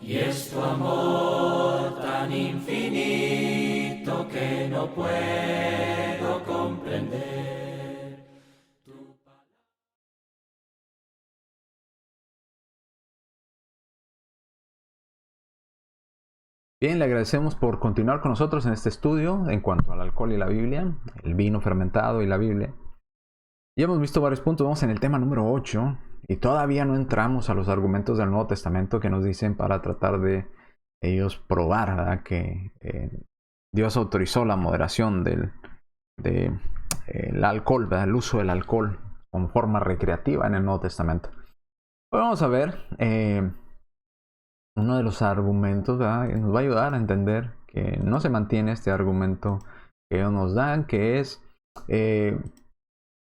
Y es tu amor tan infinito que no puedo comprender. Bien, le agradecemos por continuar con nosotros en este estudio en cuanto al alcohol y la Biblia, el vino fermentado y la Biblia. Ya hemos visto varios puntos, vamos en el tema número 8 y todavía no entramos a los argumentos del Nuevo Testamento que nos dicen para tratar de ellos probar, ¿verdad?, que Dios autorizó la moderación el alcohol, ¿verdad?, el uso del alcohol como forma recreativa en el Nuevo Testamento. Hoy vamos a ver uno de los argumentos, ¿verdad?, que nos va a ayudar a entender que no se mantiene este argumento que ellos nos dan, que es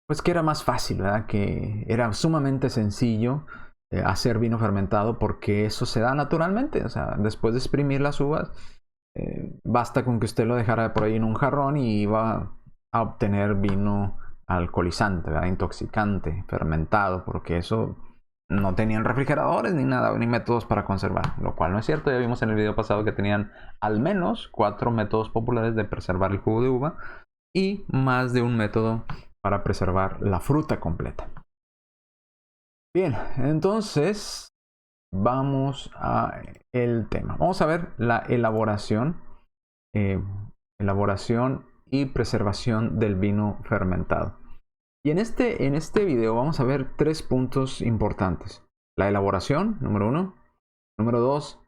pues que era más fácil, ¿verdad?, que era sumamente sencillo hacer vino fermentado porque eso se da naturalmente. O sea, después de exprimir las uvas, basta con que usted lo dejara por ahí en un jarrón y iba a obtener vino alcoholizante, ¿verdad?, intoxicante, fermentado, porque eso no tenían refrigeradores ni nada, ni métodos para conservar, lo cual no es cierto. Ya vimos en el video pasado que tenían al menos 4 métodos populares de preservar el jugo de uva y más de un método para preservar la fruta completa. Bien, entonces vamos a el tema. Vamos a ver la elaboración y preservación del vino fermentado. Y en este video vamos a ver 3 puntos importantes. La elaboración, número 1. Número 2,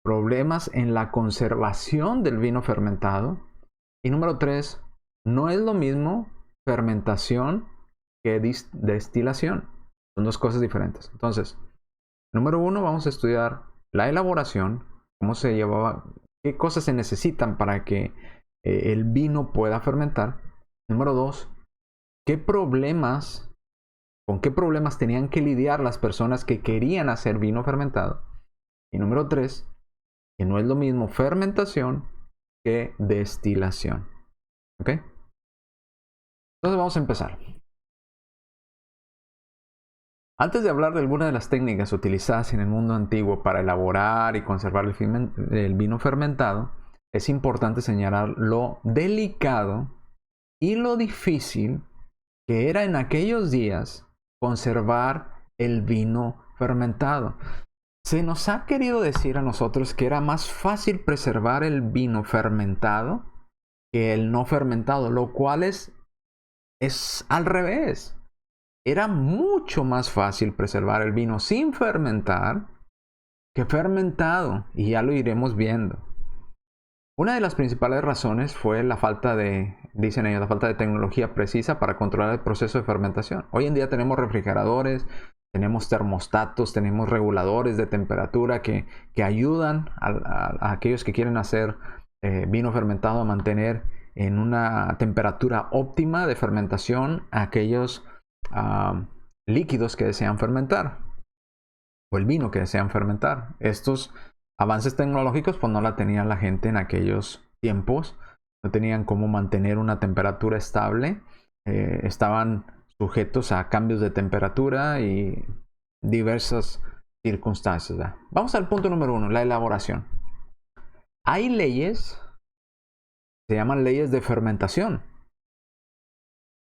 problemas en la conservación del vino fermentado. Y número 3, no es lo mismo fermentación que destilación. Son dos cosas diferentes. Entonces, número 1, vamos a estudiar la elaboración, cómo se llevaba, qué cosas se necesitan para que el vino pueda fermentar. Número 2, con qué problemas tenían que lidiar las personas que querían hacer vino fermentado. Y número 3, que no es lo mismo fermentación que destilación. ¿Ok? Entonces vamos a empezar. Antes de hablar de alguna de las técnicas utilizadas en el mundo antiguo para elaborar y conservar el vino fermentado, es importante señalar lo delicado y lo difícil que era en aquellos días conservar el vino fermentado. Se nos ha querido decir a nosotros que era más fácil preservar el vino fermentado que el no fermentado, lo cual es al revés. Era mucho más fácil preservar el vino sin fermentar que fermentado, y ya lo iremos viendo. Una de las principales razones fue la falta de, dicen ellos, la falta de tecnología precisa para controlar el proceso de fermentación. Hoy en día tenemos refrigeradores, tenemos termostatos, tenemos reguladores de temperatura que ayudan a aquellos que quieren hacer vino fermentado a mantener en una temperatura óptima de fermentación a aquellos líquidos que desean fermentar o el vino que desean fermentar. Estos avances tecnológicos pues no la tenía la gente en aquellos tiempos, no tenían cómo mantener una temperatura estable, estaban sujetos a cambios de temperatura y diversas circunstancias, ¿verdad? Vamos al punto número 1, la elaboración. Hay leyes, se llaman leyes de fermentación.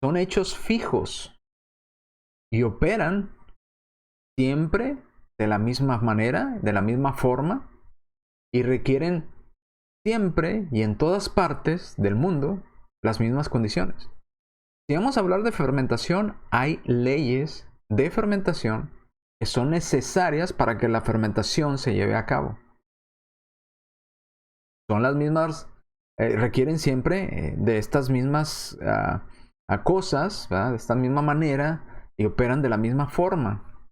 Son hechos fijos y operan siempre de la misma manera, de la misma forma, y requieren siempre y en todas partes del mundo las mismas condiciones. Si vamos a hablar de fermentación, hay leyes de fermentación que son necesarias para que la fermentación se lleve a cabo. Son las mismas, requieren siempre de estas mismas cosas, ¿verdad?, de esta misma manera, y operan de la misma forma.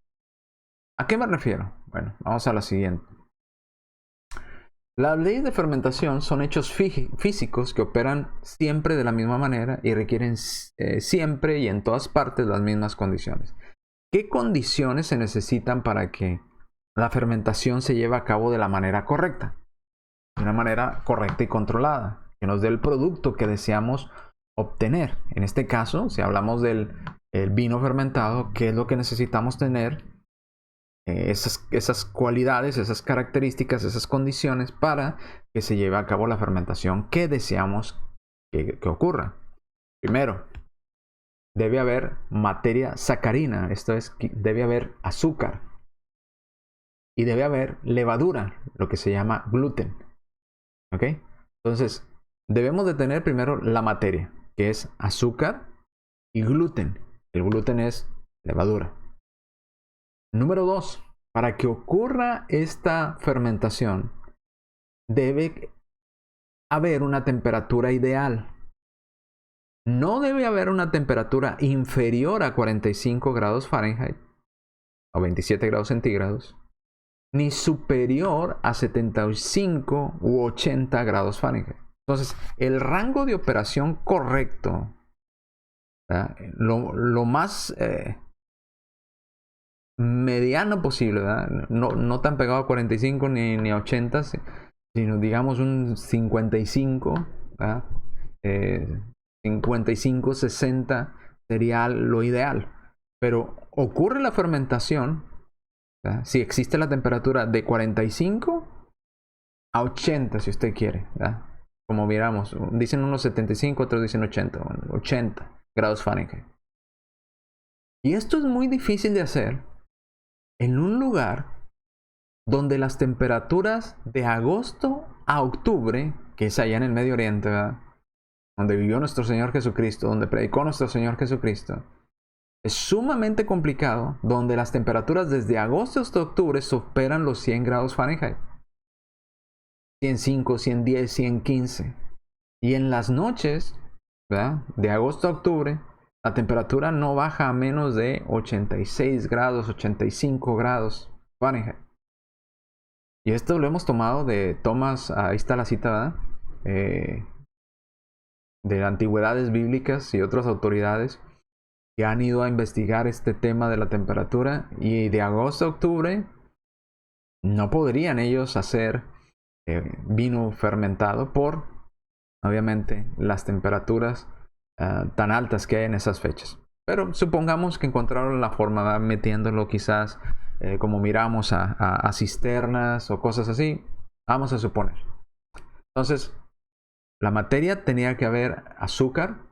¿A qué me refiero? Bueno, vamos a la siguiente. Las leyes de fermentación son hechos físicos que operan siempre de la misma manera y requieren siempre y en todas partes las mismas condiciones. ¿Qué condiciones se necesitan para que la fermentación se lleve a cabo de la manera correcta? De una manera correcta y controlada, que nos dé el producto que deseamos obtener. En este caso, si hablamos del vino fermentado, ¿qué es lo que necesitamos tener esas cualidades, esas características, esas condiciones para que se lleve a cabo la fermentación que deseamos que ocurra. Primero, debe haber materia sacarina, esto es, debe haber azúcar. Y debe haber levadura, lo que se llama gluten. ¿Ok? Entonces, debemos de tener primero la materia, que es azúcar y gluten. El gluten es levadura. Número 2, para que ocurra esta fermentación, debe haber una temperatura ideal. No debe haber una temperatura inferior a 45 grados Fahrenheit o 27 grados centígrados, ni superior a 75 u 80 grados Fahrenheit. Entonces, el rango de operación correcto, lo más mediano posible, no tan pegado a 45 ni a 80, sino digamos un 55, 55, 60 sería lo ideal. Pero ocurre la fermentación, si existe la temperatura de 45 a 80, si usted quiere, como miramos, dicen unos 75, otros dicen 80 grados Fahrenheit. Y esto es muy difícil de hacer en un lugar donde las temperaturas de agosto a octubre, que es allá en el Medio Oriente, donde vivió nuestro Señor Jesucristo, donde predicó nuestro Señor Jesucristo, es sumamente complicado, donde las temperaturas desde agosto hasta octubre superan los 100 grados Fahrenheit. 105, 110, 115. Y en las noches, de agosto a octubre, la temperatura no baja a menos de 86 grados, 85 grados Fahrenheit. Y esto lo hemos tomado de Thomas, ahí está la cita, de antigüedades bíblicas y otras autoridades que han ido a investigar este tema de la temperatura, y de agosto a octubre no podrían ellos hacer vino fermentado por, obviamente, las temperaturas tan altas que hay en esas fechas. Pero supongamos que encontraron la forma, metiéndolo quizás como miramos a cisternas o cosas así, vamos a suponer. Entonces, la materia tenía que haber azúcar,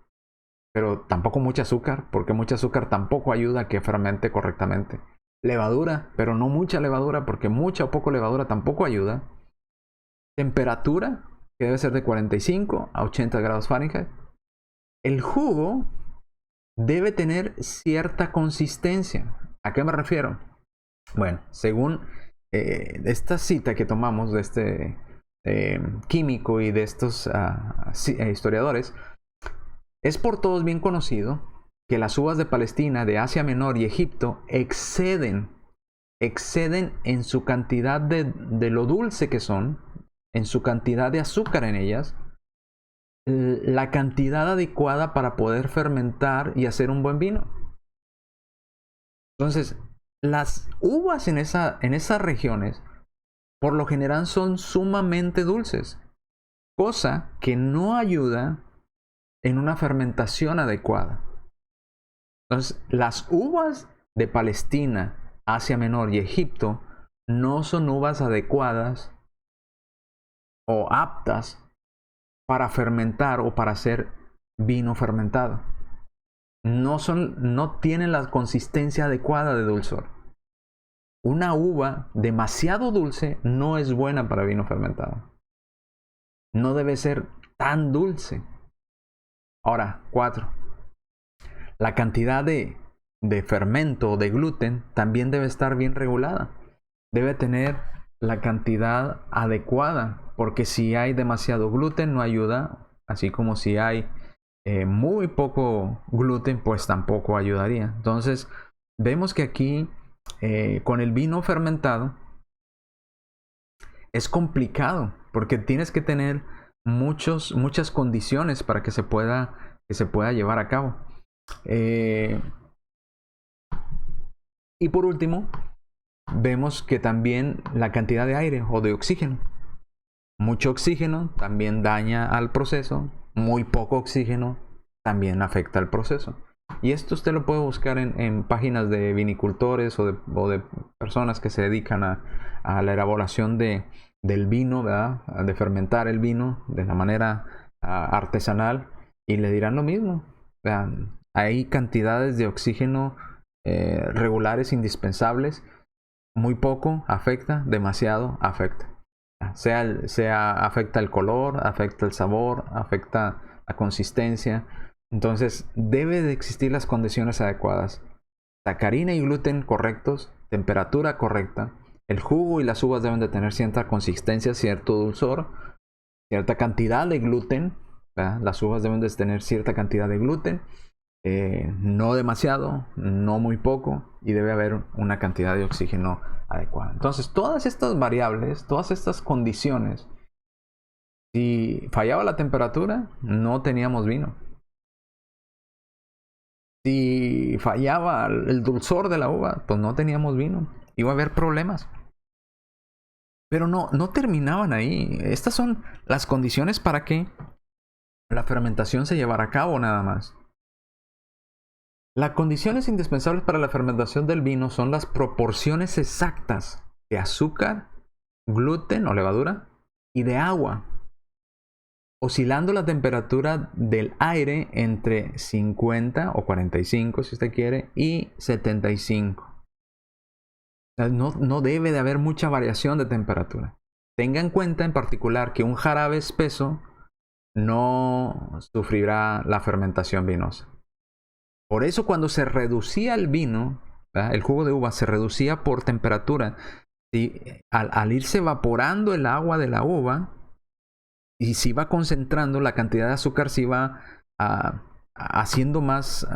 pero tampoco mucha azúcar, porque mucha azúcar tampoco ayuda a que fermente correctamente. Levadura, pero no mucha levadura, porque mucha o poco levadura tampoco ayuda. Temperatura, que debe ser de 45 a 80 grados Fahrenheit. El jugo debe tener cierta consistencia. ¿A qué me refiero? Bueno, según esta cita que tomamos de este químico y de estos historiadores, es por todos bien conocido que las uvas de Palestina, de Asia Menor y Egipto exceden en su cantidad de lo dulce que son, en su cantidad de azúcar en ellas, la cantidad adecuada para poder fermentar y hacer un buen vino. Entonces, las uvas en esas regiones, por lo general, son sumamente dulces, cosa que no ayuda en una fermentación adecuada. Entonces, las uvas de Palestina, Asia Menor y Egipto no son uvas adecuadas o aptas para fermentar o para hacer vino fermentado. No tienen la consistencia adecuada de dulzor. Una uva demasiado dulce no es buena para vino fermentado. No debe ser tan dulce. Ahora, 4. La cantidad de fermento o de gluten también debe estar bien regulada. Debe tener la cantidad adecuada, porque si hay demasiado gluten no ayuda, así como si hay muy poco gluten, pues tampoco ayudaría. Entonces, vemos que aquí con el vino fermentado es complicado, porque tienes que tener muchas condiciones para que se pueda llevar a cabo. Y por último, vemos que también la cantidad de aire o de oxígeno. Mucho oxígeno también daña al proceso. Muy poco oxígeno también afecta al proceso. Y esto usted lo puede buscar en páginas de vinicultores o de personas que se dedican a la elaboración del vino, ¿verdad? De fermentar el vino de la manera artesanal, y le dirán lo mismo. Vean, hay cantidades de oxígeno regulares, indispensables. Muy poco afecta, demasiado afecta. Afecta el color, afecta el sabor, afecta la consistencia. Entonces, debe de existir las condiciones adecuadas. Sacarina y gluten correctos, temperatura correcta. El jugo y las uvas deben de tener cierta consistencia, cierto dulzor, cierta cantidad de gluten, ¿verdad? Las uvas deben de tener cierta cantidad de gluten, no demasiado, no muy poco, y debe haber una cantidad de oxígeno adecuada. Entonces, todas estas variables, todas estas condiciones, si fallaba la temperatura, no teníamos vino. Si fallaba el dulzor de la uva, pues no teníamos vino. Iba a haber problemas. Pero no terminaban ahí. Estas son las condiciones para que la fermentación se llevara a cabo nada más. Las condiciones indispensables para la fermentación del vino son las proporciones exactas de azúcar, gluten o levadura y de agua, oscilando la temperatura del aire entre 50 o 45 si usted quiere y 75. No debe de haber mucha variación de temperatura. Tenga en cuenta en particular que un jarabe espeso no sufrirá la fermentación vinosa. Por eso cuando se reducía el vino, ¿verdad? El jugo de uva se reducía por temperatura. ¿Sí? Al irse evaporando el agua de la uva y se iba concentrando, la cantidad de azúcar se iba haciendo más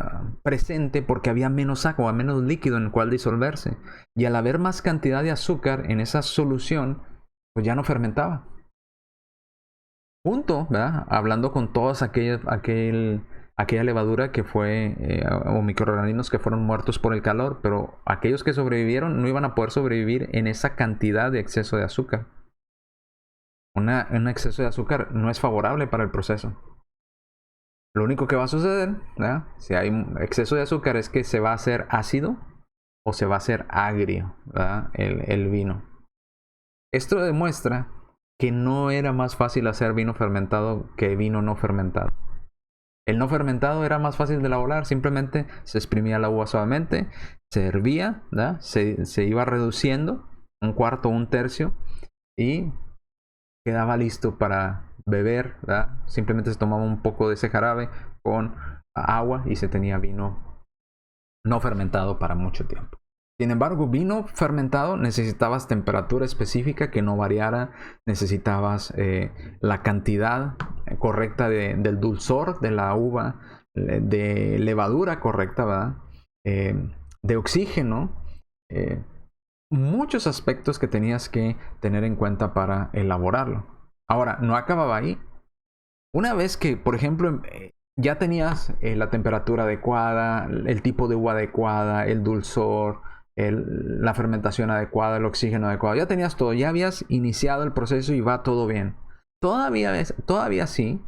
presente porque había menos agua, menos líquido en el cual disolverse. Y al haber más cantidad de azúcar en esa solución, pues ya no fermentaba. Junto, ¿verdad? Hablando con todas aquella levadura que fue, o microorganismos que fueron muertos por el calor, pero aquellos que sobrevivieron no iban a poder sobrevivir en esa cantidad de exceso de azúcar. Un exceso de azúcar no es favorable para el proceso. Lo único que va a suceder, ¿verdad? Si hay exceso de azúcar, es que se va a hacer ácido o se va a hacer agrio, ¿verdad? El vino. Esto demuestra que no era más fácil hacer vino fermentado que vino no fermentado. El no fermentado era más fácil de elaborar, simplemente se exprimía la uva suavemente, se hervía, ¿verdad? Se iba reduciendo un cuarto o un tercio y quedaba listo para beber, ¿verdad? Simplemente se tomaba un poco de ese jarabe con agua y se tenía vino no fermentado para mucho tiempo. Sin embargo, vino fermentado necesitabas temperatura específica que no variara, necesitabas la cantidad correcta del dulzor de la uva, de levadura correcta, ¿verdad? De oxígeno, muchos aspectos que tenías que tener en cuenta para elaborarlo. Ahora, no acababa ahí. Una vez que, por ejemplo, ya tenías la temperatura adecuada, el tipo de uva adecuada, el dulzor, la fermentación adecuada, el oxígeno adecuado, ya tenías todo, ya habías iniciado el proceso y va todo bien. Todavía sí,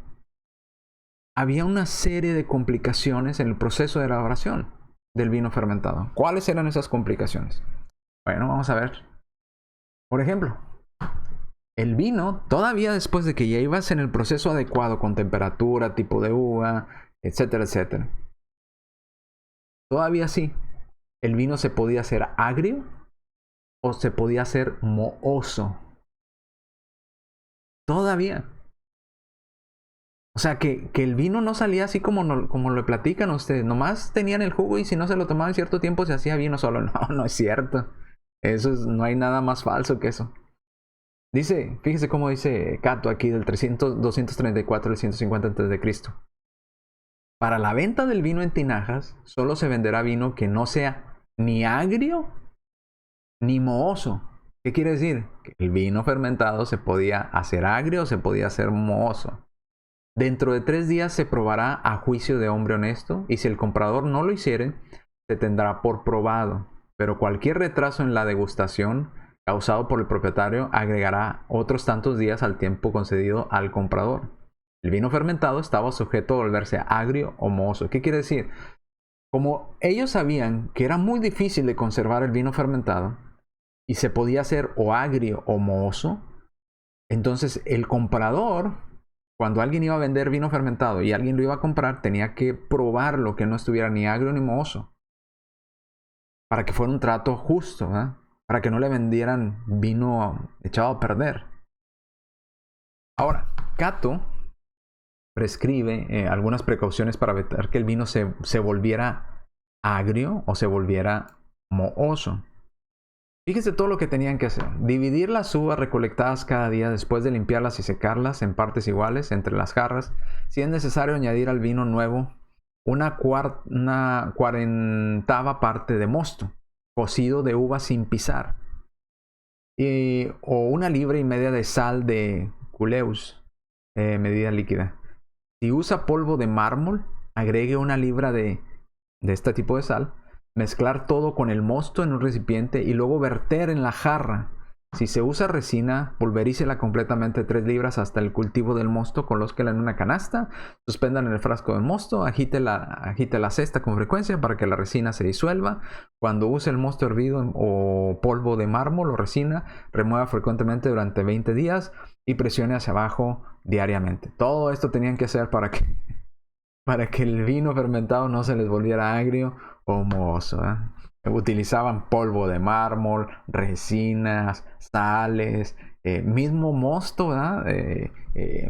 había una serie de complicaciones en el proceso de elaboración del vino fermentado. ¿Cuáles eran esas complicaciones? Bueno, vamos a ver. Por ejemplo, el vino, todavía después de que ya ibas en el proceso adecuado con temperatura, tipo de uva, etcétera, etcétera, todavía sí, el vino se podía hacer agrio o se podía hacer mohoso. Todavía. O sea, que el vino no salía así como lo platican ustedes. Nomás tenían el jugo y si no se lo tomaban cierto tiempo se hacía vino solo. No es cierto. No hay nada más falso que eso. Dice, fíjese cómo dice Cato aquí del 234 al 150 a.C. Para la venta del vino en tinajas, solo se venderá vino que no sea ni agrio ni mohoso. ¿Qué quiere decir? Que el vino fermentado se podía hacer agrio o se podía hacer mohoso. Dentro de 3 días se probará a juicio de hombre honesto, y si el comprador no lo hiciere, se tendrá por probado. Pero cualquier retraso en la degustación causado por el propietario agregará otros tantos días al tiempo concedido al comprador. El vino fermentado estaba sujeto a volverse agrio o mohoso. ¿Qué quiere decir? Como ellos sabían que era muy difícil de conservar el vino fermentado y se podía hacer o agrio o mohoso, entonces el comprador, cuando alguien iba a vender vino fermentado y alguien lo iba a comprar, tenía que probarlo que no estuviera ni agrio ni mohoso, para que fuera un trato justo, ¿verdad? Para que no le vendieran vino echado a perder. Ahora, Cato prescribe algunas precauciones para evitar que el vino se volviera agrio o se volviera mohoso. Fíjese todo lo que tenían que hacer. Dividir las uvas recolectadas cada día después de limpiarlas y secarlas en partes iguales entre las jarras. Si es necesario, añadir al vino nuevo una cuarentava parte de mosto cocido de uva sin pisar, o 1,5 libras de sal de culeus, medida líquida. Si usa polvo de mármol, agregue 1 libra de este tipo de sal. Mezclar todo con el mosto en un recipiente y luego verter en la jarra. Si se usa resina, pulverícela completamente 3 libras hasta el cultivo del mosto, colóquela en una canasta, suspendan en el frasco del mosto, agite la cesta con frecuencia para que la resina se disuelva. Cuando use el mosto hervido o polvo de mármol o resina, remueva frecuentemente durante 20 días y presione hacia abajo diariamente. Todo esto tenían que hacer para que el vino fermentado no se les volviera agrio o mohoso, ¿eh? Utilizaban polvo de mármol, resinas, sales, mismo mosto, ¿verdad?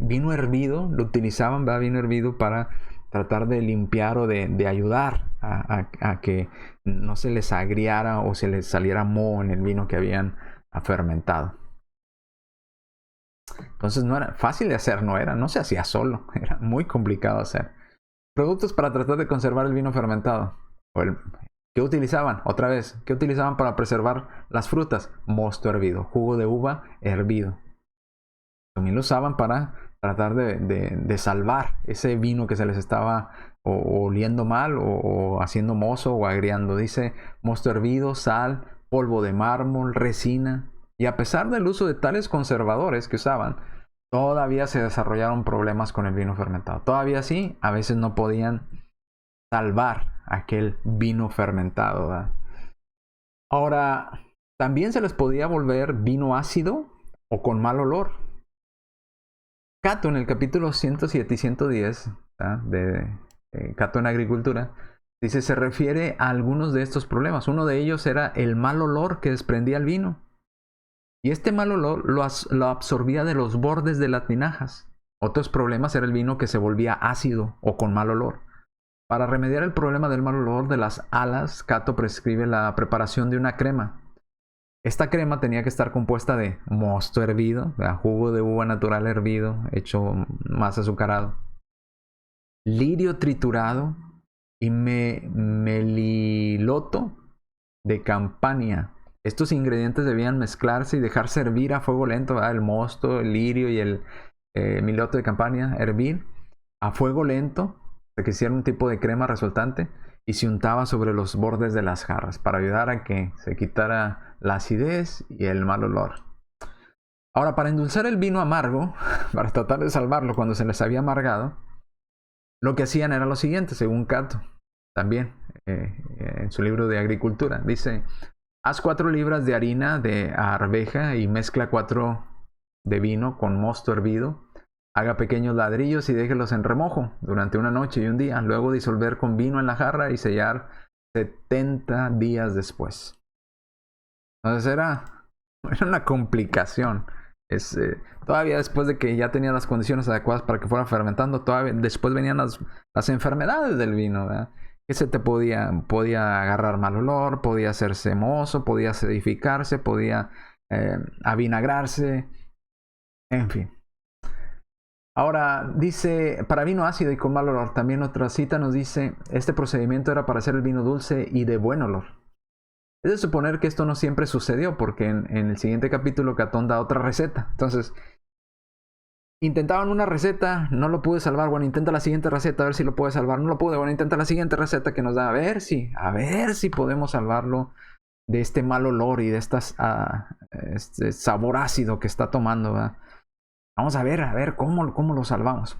Vino hervido, lo utilizaban, ¿verdad? Vino hervido para tratar de limpiar o de ayudar a que no se les agriara o se les saliera moho en el vino que habían fermentado. Entonces no era fácil de hacer, no se hacía solo, era muy complicado de hacer. Productos para tratar de conservar el vino fermentado. ¿Qué utilizaban? Otra vez, ¿qué utilizaban para preservar las frutas? Mosto hervido, jugo de uva hervido. También lo usaban para tratar de salvar ese vino que se les estaba oliendo mal o haciendo mozo o agriando. Dice mosto hervido, sal, polvo de mármol, resina. Y a pesar del uso de tales conservadores que usaban, todavía se desarrollaron problemas con el vino fermentado. Todavía sí, a veces no podían salvar aquel vino fermentado, ¿verdad? Ahora, también se les podía volver vino ácido o con mal olor. Cato en el capítulo 107 y 110, ¿verdad? de Cato en Agricultura, dice, se refiere a algunos de estos problemas. Uno de ellos era el mal olor que desprendía el vino. Y este mal olor lo absorbía de los bordes de las tinajas. Otros problemas era el vino que se volvía ácido o con mal olor. Para remediar el problema del mal olor de las alas, Cato prescribe la preparación de una crema. Esta crema tenía que estar compuesta de mosto hervido, jugo de uva natural hervido, hecho más azucarado, lirio triturado y meliloto de Campania. Estos ingredientes debían mezclarse y dejarse hervir a fuego lento, ¿verdad? El mosto, el lirio y el meliloto de Campania, hervir a fuego lento, para que hiciera un tipo de crema resultante, y se untaba sobre los bordes de las jarras para ayudar a que se quitara la acidez y el mal olor. Ahora, para endulzar el vino amargo, para tratar de salvarlo cuando se les había amargado, lo que hacían era lo siguiente, según Cato, también en su libro de Agricultura. Dice, haz 4 libras de harina de arveja y mezcla 4 de vino con mosto hervido. Haga pequeños ladrillos y déjelos en remojo durante una noche y un día. Luego disolver con vino en la jarra y sellar 70 días después. Entonces era una complicación. Todavía después de que ya tenía las condiciones adecuadas para que fuera fermentando, todavía después venían las enfermedades del vino, ¿verdad? Que se te podía agarrar mal olor, podía hacerse mohoso, podía acidificarse, podía avinagrarse, en fin. Ahora dice, para vino ácido y con mal olor, también otra cita nos dice, este procedimiento era para hacer el vino dulce y de buen olor. Es de suponer que esto no siempre sucedió, porque en el siguiente capítulo Catón da otra receta. Entonces, intentaban una receta, no lo pude salvar, bueno, intenta la siguiente receta, a ver si lo puede salvar, no lo pude, bueno, intenta la siguiente receta que nos da, a ver si podemos salvarlo de este mal olor y de este sabor ácido que está tomando, ¿verdad? Vamos a ver cómo lo salvamos.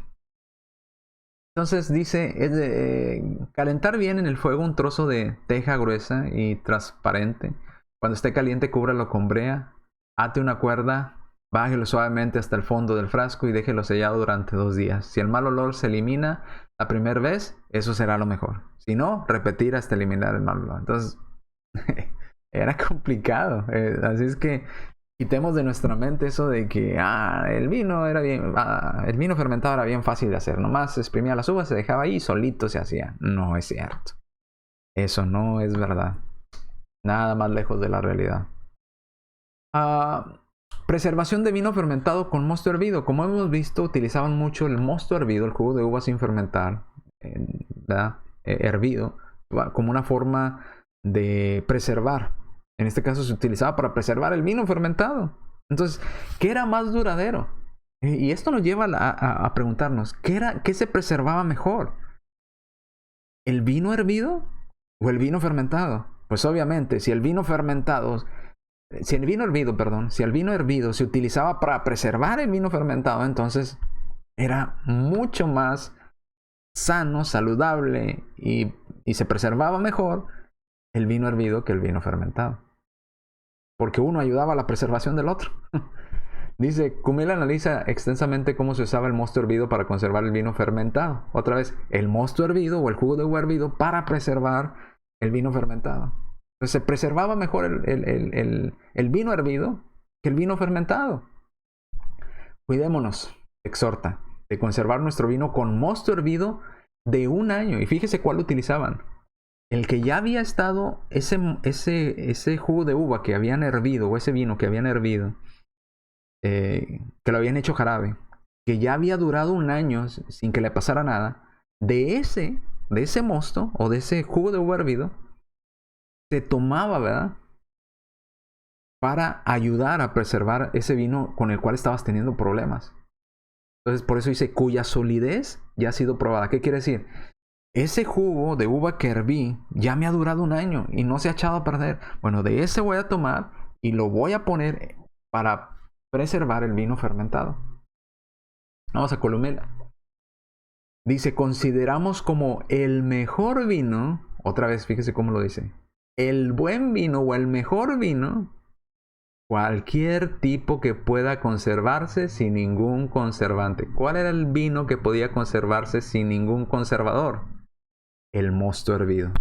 Entonces dice, es calentar bien en el fuego un trozo de teja gruesa y transparente. Cuando esté caliente, cúbralo con brea. Ate una cuerda, bájelo suavemente hasta el fondo del frasco y déjelo sellado durante 2 días. Si el mal olor se elimina la primera vez, eso será lo mejor. Si no, repetir hasta eliminar el mal olor. Entonces, era complicado. Así es que quitemos de nuestra mente eso de que el vino era bien, el vino fermentado era bien fácil de hacer. Nomás exprimía las uvas, se dejaba ahí y solito se hacía. No es cierto. Eso no es verdad. Nada más lejos de la realidad. Preservación de vino fermentado con mosto hervido. Como hemos visto, utilizaban mucho el mosto hervido, el jugo de uva sin fermentar, hervido, como una forma de preservar. En este caso se utilizaba para preservar el vino fermentado. Entonces, ¿qué era más duradero? Y esto nos lleva a preguntarnos, ¿qué se preservaba mejor? ¿El vino hervido o el vino fermentado? Pues obviamente, si el vino hervido se utilizaba para preservar el vino fermentado, entonces era mucho más sano, saludable y se preservaba mejor el vino hervido que el vino fermentado. Porque uno ayudaba a la preservación del otro. Dice, Kummel analiza extensamente cómo se usaba el mosto hervido para conservar el vino fermentado. Otra vez, el mosto hervido o el jugo de uva hervido para preservar el vino fermentado. Entonces se preservaba mejor el vino hervido que el vino fermentado. Cuidémonos, exhorta, de conservar nuestro vino con mosto hervido de 1 año. Y fíjese cuál utilizaban. El que ya había estado, ese jugo de uva que habían hervido, o ese vino que habían hervido, que lo habían hecho jarabe, que ya había durado 1 año sin que le pasara nada, de ese mosto, o de ese jugo de uva hervido, se tomaba, ¿verdad? Para ayudar a preservar ese vino con el cual estabas teniendo problemas. Entonces, por eso dice, cuya solidez ya ha sido probada. ¿Qué quiere decir? Ese jugo de uva que herví ya me ha durado 1 año y no se ha echado a perder. Bueno, de ese voy a tomar y lo voy a poner para preservar el vino fermentado. Vamos a Columela. Dice, consideramos como el mejor vino, otra vez fíjese cómo lo dice, el buen vino o el mejor vino, cualquier tipo que pueda conservarse sin ningún conservante. ¿Cuál era el vino que podía conservarse sin ningún conservador? El mosto hervido.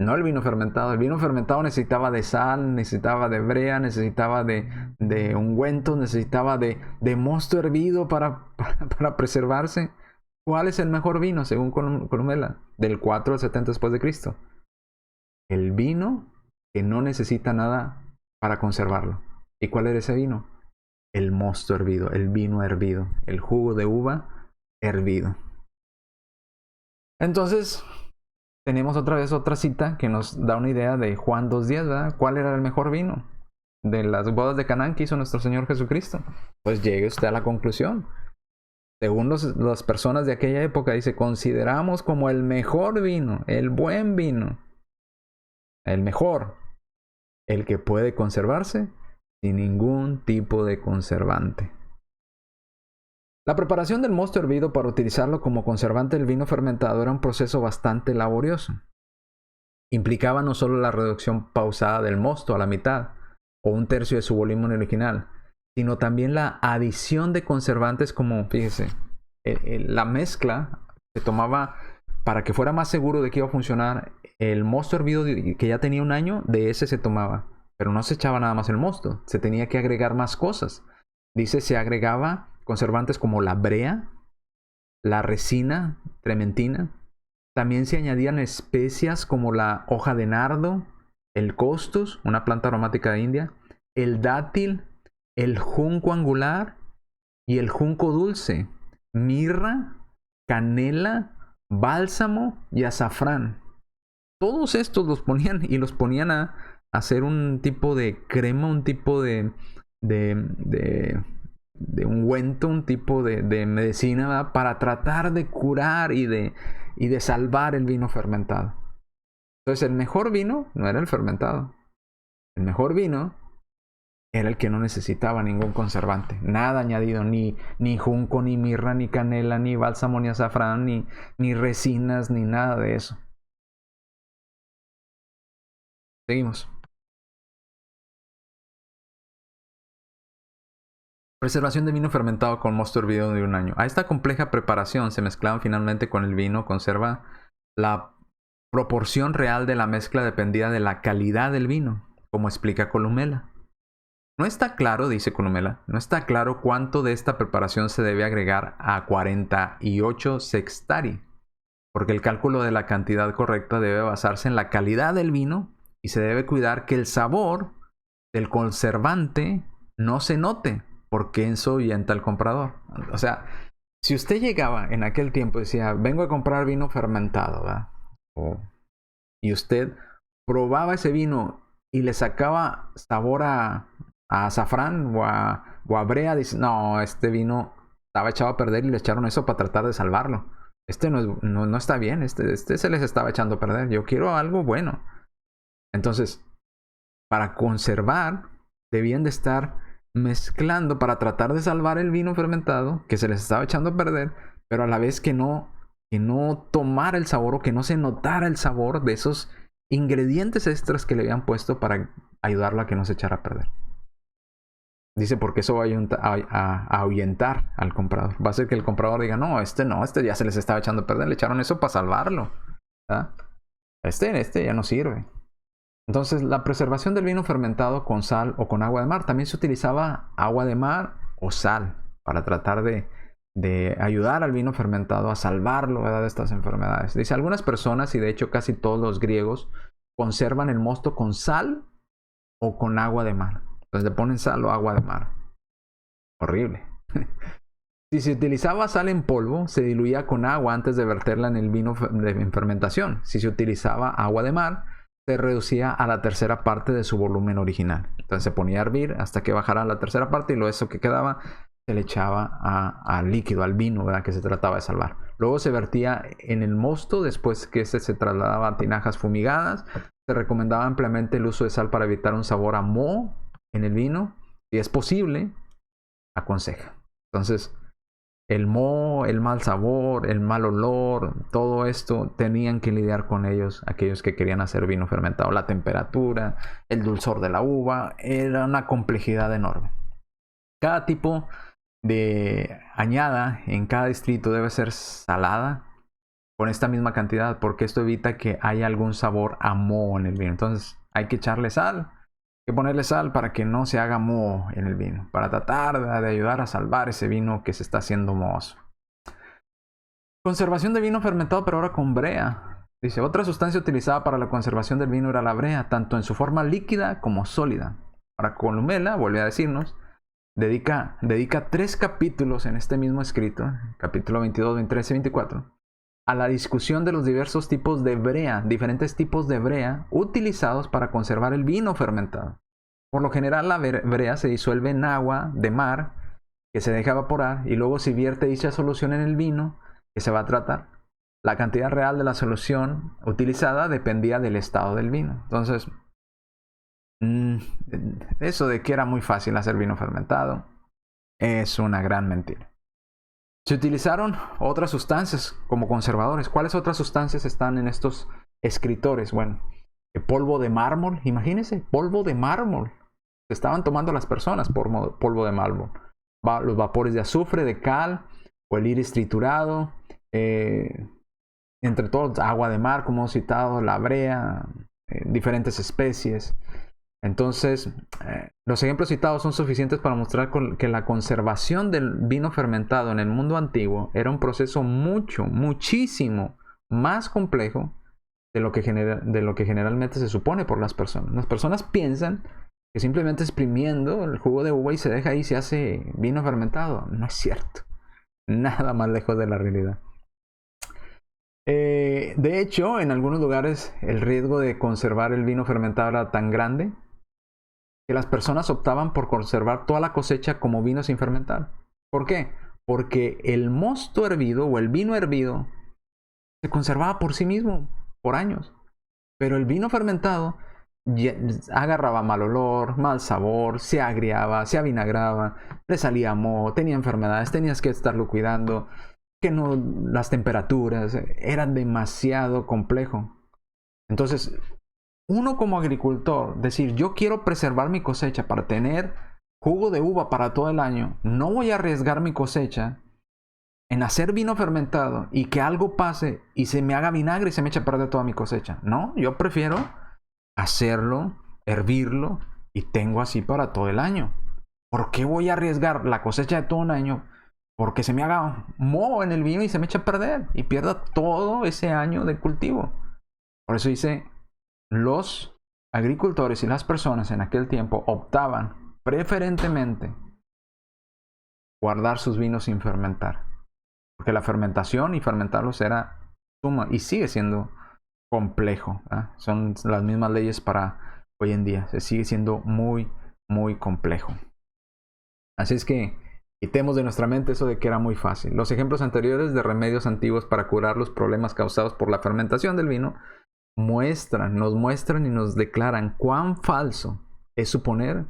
No el vino fermentado. El vino fermentado necesitaba de sal, necesitaba de brea, necesitaba de ungüentos, necesitaba de mosto hervido para preservarse. ¿Cuál es el mejor vino según Columela? Del 4 al 70 después de Cristo. El vino que no necesita nada para conservarlo. ¿Y cuál era ese vino? El mosto hervido, el vino hervido, el jugo de uva hervido. Entonces, tenemos otra vez otra cita que nos da una idea de Juan 2:10, ¿verdad? ¿Cuál era el mejor vino de las bodas de Canaán que hizo nuestro Señor Jesucristo? Pues llegue usted a la conclusión. Según las personas de aquella época, dice, consideramos como el mejor vino, el buen vino, el mejor, el que puede conservarse sin ningún tipo de conservante. La preparación del mosto hervido para utilizarlo como conservante del vino fermentado era un proceso bastante laborioso. Implicaba no solo la reducción pausada del mosto a la mitad, o 1/3 de su volumen original, sino también la adición de conservantes como, fíjese, la mezcla se tomaba para que fuera más seguro de que iba a funcionar. El mosto hervido que ya tenía 1 año, de ese se tomaba, pero no se echaba nada más el mosto, se tenía que agregar más cosas. Dice, se agregaba conservantes como la brea, la resina trementina. También se añadían especias como la hoja de nardo, el costus, una planta aromática de India, el dátil, el junco angular y el junco dulce, mirra, canela, bálsamo y azafrán. Todos estos los ponían a hacer un tipo de crema, un tipo de ungüento, un tipo de medicina, ¿verdad? Para tratar de curar y de salvar el vino fermentado. Entonces el mejor vino no era el fermentado. El mejor vino era el que no necesitaba ningún conservante, nada añadido, ni junco, ni mirra, ni canela, ni bálsamo, ni azafrán, ni resinas, ni nada de eso. Seguimos. Preservación de vino fermentado con mosto hervido de 1 año. A esta compleja preparación se mezclaban finalmente con el vino. Conserva la proporción real de la mezcla dependía de la calidad del vino, como explica Columela. No está claro, dice Columela, no está claro cuánto de esta preparación se debe agregar a 48 sextari, porque el cálculo de la cantidad correcta debe basarse en la calidad del vino y se debe cuidar que el sabor del conservante no se note, porque eso ahuyenta al comprador. O sea, si usted llegaba en aquel tiempo y decía, vengo a comprar vino fermentado, ¿verdad? Y usted probaba ese vino y le sacaba sabor a azafrán o a brea, dice, no, este vino estaba echado a perder y le echaron eso para tratar de salvarlo. Este no está bien, este se les estaba echando a perder. Yo quiero algo bueno. Entonces, para conservar, debían de estar mezclando para tratar de salvar el vino fermentado que se les estaba echando a perder, pero a la vez que no tomara el sabor o que no se notara el sabor de esos ingredientes extras que le habían puesto para ayudarlo a que no se echara a perder. Dice, porque eso va a ahuyentar al comprador. Va a hacer que el comprador diga, no, este ya se les estaba echando a perder, le echaron eso para salvarlo. ¿Ah? Este ya no sirve. Entonces, la preservación del vino fermentado con sal o con agua de mar. También se utilizaba agua de mar o sal para tratar de ayudar al vino fermentado a salvarlo, ¿verdad?, de estas enfermedades. Dice, algunas personas, y de hecho casi todos los griegos, conservan el mosto con sal o con agua de mar. Entonces le ponen sal o agua de mar. Horrible. Si se utilizaba sal en polvo, se diluía con agua antes de verterla en el vino en fermentación. Si se utilizaba agua de mar, se reducía a la tercera parte de su volumen original. Entonces se ponía a hervir hasta que bajara a la tercera parte y lo eso que quedaba se le echaba al líquido, al vino, ¿verdad?, que se trataba de salvar. Luego se vertía en el mosto después que se trasladaba a tinajas fumigadas. Se recomendaba ampliamente el uso de sal para evitar un sabor a moho en el vino. Si es posible, aconseja. Entonces, el moho, el mal sabor, el mal olor, todo esto tenían que lidiar con ellos, aquellos que querían hacer vino fermentado. La temperatura, el dulzor de la uva, era una complejidad enorme. Cada tipo de añada en cada distrito debe ser salada con esta misma cantidad, porque esto evita que haya algún sabor a moho en el vino. Entonces hay que echarle sal, hay que ponerle sal para que no se haga moho en el vino, para tratar de ayudar a salvar ese vino que se está haciendo mohoso. Conservación de vino fermentado, pero ahora con brea. Dice, otra sustancia utilizada para la conservación del vino era la brea, tanto en su forma líquida como sólida. Ahora Columela vuelve a decirnos, dedica 3 capítulos en este mismo escrito, capítulo 22, 23 y 24, a la discusión de los diversos tipos de brea, diferentes tipos de brea utilizados para conservar el vino fermentado. Por lo general, la brea se disuelve en agua de mar que se deja evaporar y luego se vierte dicha solución en el vino que se va a tratar. La cantidad real de la solución utilizada dependía del estado del vino. Entonces, eso de que era muy fácil hacer vino fermentado es una gran mentira. Se utilizaron otras sustancias como conservadores. ¿Cuáles otras sustancias están en estos escritores? Bueno, el polvo de mármol, imagínense, polvo de mármol. Se estaban tomando las personas por polvo de mármol. Los vapores de azufre, de cal, o el iris triturado, entre todos, agua de mar, como hemos citado, la brea, diferentes especies. Entonces, los ejemplos citados son suficientes para mostrar que la conservación del vino fermentado en el mundo antiguo era un proceso muchísimo más complejo de lo que generalmente se supone por las personas. Las personas piensan que simplemente exprimiendo el jugo de uva y se deja ahí se hace vino fermentado. No es cierto. Nada más lejos de la realidad. De hecho, en algunos lugares el riesgo de conservar el vino fermentado era tan grande que las personas optaban por conservar toda la cosecha como vino sin fermentar. ¿Por qué? Porque el mosto hervido o el vino hervido se conservaba por sí mismo por años. Pero el vino fermentado agarraba mal olor, mal sabor, se agriaba, se avinagraba, le salía moho, tenía enfermedades, tenías que estarlo cuidando, que no, las temperaturas, era demasiado complejo. Entonces, uno como agricultor, decir, yo quiero preservar mi cosecha para tener jugo de uva para todo el año, no voy a arriesgar mi cosecha en hacer vino fermentado y que algo pase y se me haga vinagre y se me eche a perder toda mi cosecha. No, yo prefiero hacerlo, hervirlo y tengo así para todo el año. ¿Por qué voy a arriesgar la cosecha de todo un año porque se me haga moho en el vino y se me eche a perder y pierda todo ese año de cultivo? Por eso dice, los agricultores y las personas en aquel tiempo optaban preferentemente guardar sus vinos sin fermentar. Porque la fermentación y fermentarlos era suma y sigue siendo complejo. Son las mismas leyes para hoy en día. Se sigue siendo muy, muy complejo. Así es que quitemos de nuestra mente eso de que era muy fácil. Los ejemplos anteriores de remedios antiguos para curar los problemas causados por la fermentación del vino nos muestran y nos declaran cuán falso es suponer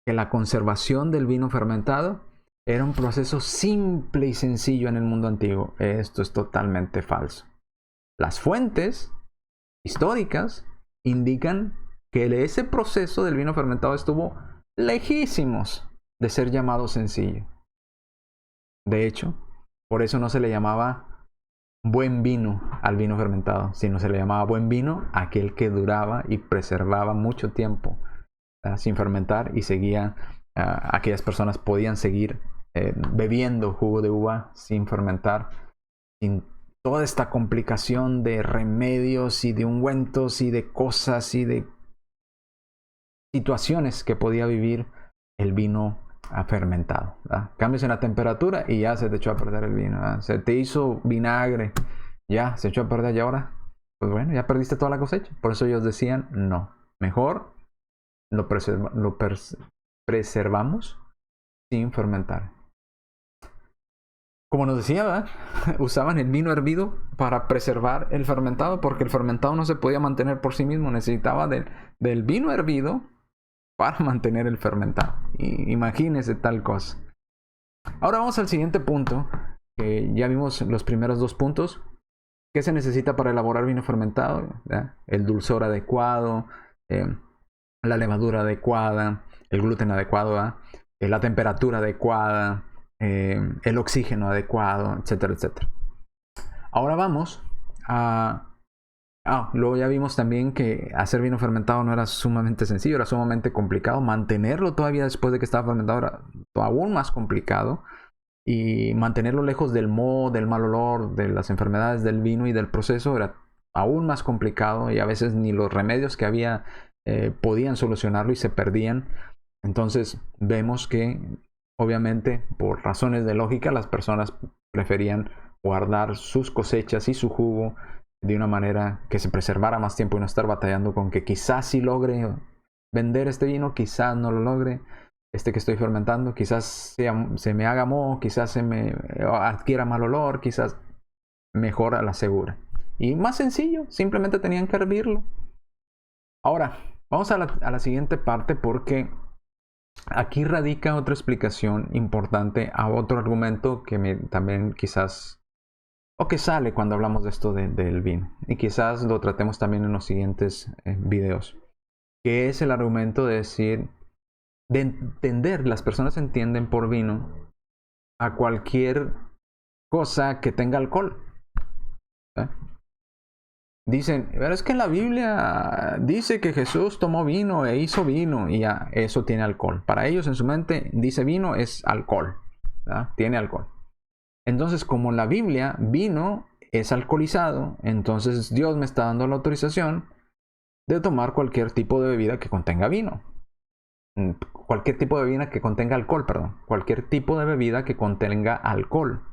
que la conservación del vino fermentado era un proceso simple y sencillo en el mundo antiguo. Esto es totalmente falso. Las fuentes históricas indican que ese proceso del vino fermentado estuvo lejísimos de ser llamado sencillo. De hecho, por eso no se le llamaba buen vino al vino fermentado, sino se le llamaba buen vino a aquel que duraba y preservaba mucho tiempo sin fermentar y aquellas personas podían seguir bebiendo jugo de uva sin fermentar, sin toda esta complicación de remedios y de ungüentos y de cosas y de situaciones que podía vivir el vino fermentado. Cambios en la temperatura y ya se te echó a perder el vino. Se te hizo vinagre, ya se echó a perder y ahora, pues bueno, ya perdiste toda la cosecha. Por eso ellos decían, no, mejor lo preservamos sin fermentar. Como nos decía, ¿verdad? Usaban el vino hervido para preservar el fermentado, porque el fermentado no se podía mantener por sí mismo, necesitaba del vino hervido para mantener el fermentado. Imagínense tal cosa. Ahora vamos al siguiente punto, que ya vimos los primeros dos puntos. ¿Qué se necesita para elaborar vino fermentado? ¿Verdad? El dulzor adecuado, la levadura adecuada, el gluten adecuado, la temperatura adecuada, el oxígeno adecuado, etcétera, etcétera. Ahora vamos a... luego ya vimos también que hacer vino fermentado no era sumamente sencillo, era sumamente complicado. Mantenerlo todavía después de que estaba fermentado era aún más complicado. Y mantenerlo lejos del moho, del mal olor, de las enfermedades del vino y del proceso era aún más complicado. Y a veces ni los remedios que había podían solucionarlo y se perdían. Entonces vemos que obviamente por razones de lógica las personas preferían guardar sus cosechas y su jugo de una manera que se preservara más tiempo y no estar batallando con que quizás sí logre vender este vino, quizás no lo logre, este que estoy fermentando, quizás se me haga moho, quizás se me adquiera mal olor, quizás mejor a la segura. Y más sencillo, simplemente tenían que hervirlo. Ahora, vamos a la siguiente parte porque aquí radica otra explicación importante a otro argumento que también quizás, o que sale cuando hablamos de esto del vino. Y quizás lo tratemos también en los siguientes videos. Que es el argumento de decir, de entender, las personas entienden por vino a cualquier cosa que tenga alcohol. Dicen, pero es que en la Biblia dice que Jesús tomó vino e hizo vino y ya, eso tiene alcohol. Para ellos en su mente dice vino es alcohol, ¿verdad? Tiene alcohol. Entonces como en la Biblia vino es alcoholizado, entonces Dios me está dando la autorización de tomar cualquier tipo de bebida que contenga vino. Cualquier tipo de bebida que contenga alcohol, perdón. Cualquier tipo de bebida que contenga alcohol.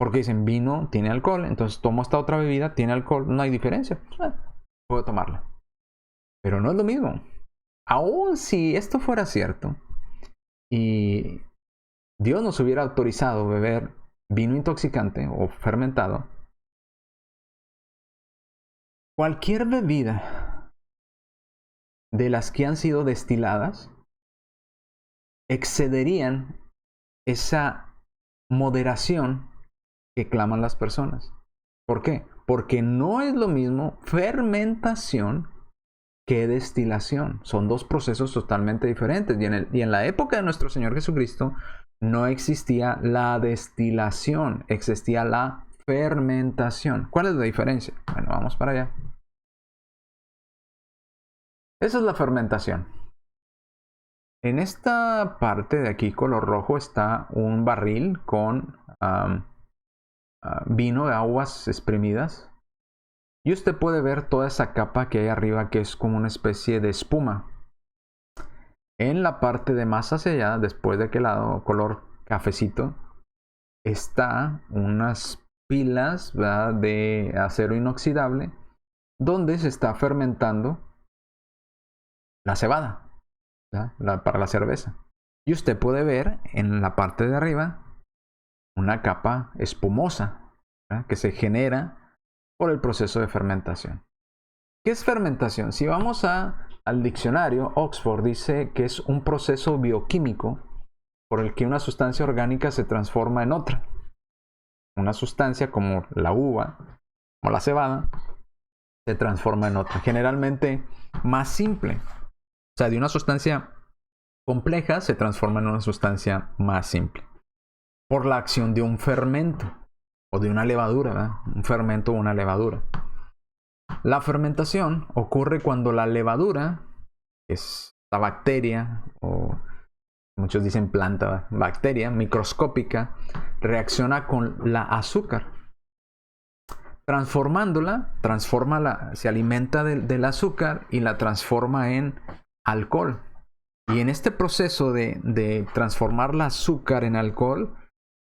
Porque dicen vino tiene alcohol, entonces tomo esta otra bebida, tiene alcohol, no hay diferencia. Puedo tomarla. Pero no es lo mismo. Aún si esto fuera cierto y Dios nos hubiera autorizado beber vino intoxicante o fermentado, cualquier bebida de las que han sido destiladas excederían esa moderación que claman las personas. ¿Por qué? Porque no es lo mismo fermentación que destilación. Son dos procesos totalmente diferentes. Y en la época de nuestro Señor Jesucristo no existía la destilación, existía la fermentación. ¿Cuál es la diferencia? Bueno, vamos para allá. Esa es la fermentación. En esta parte de aquí, color rojo, está un barril con vino de aguas exprimidas. Y usted puede ver toda esa capa que hay arriba, que es como una especie de espuma. En la parte de más hacia allá, después de aquel lado, color cafecito, está unas pilas, ¿verdad?, de acero inoxidable, donde se está fermentando la cebada, para la cerveza. Y usted puede ver en la parte de arriba una capa espumosa, ¿verdad?, que se genera por el proceso de fermentación. ¿Qué es fermentación? Si vamos al diccionario, Oxford dice que es un proceso bioquímico por el que una sustancia orgánica se transforma en otra. Una sustancia como la uva o la cebada se transforma en otra, generalmente más simple. O sea, de una sustancia compleja se transforma en una sustancia más simple por la acción de un fermento o de una levadura, ¿verdad? Un fermento o una levadura. La fermentación ocurre cuando la levadura, que es la bacteria, o muchos dicen planta, ¿verdad?, bacteria microscópica, reacciona con la azúcar. Transformándola, se alimenta del azúcar y la transforma en alcohol. Y en este proceso de transformar el azúcar en alcohol,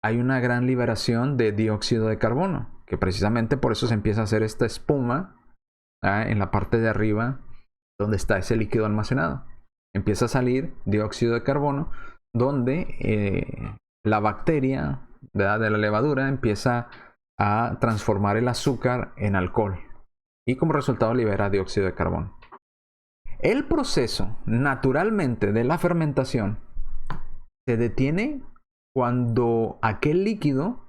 hay una gran liberación de dióxido de carbono, que precisamente por eso se empieza a hacer esta espuma en la parte de arriba donde está ese líquido almacenado. Empieza a salir dióxido de carbono, donde la bacteria, ¿verdad?, de la levadura empieza a transformar el azúcar en alcohol y como resultado libera dióxido de carbono. El proceso naturalmente de la fermentación se detiene cuando aquel líquido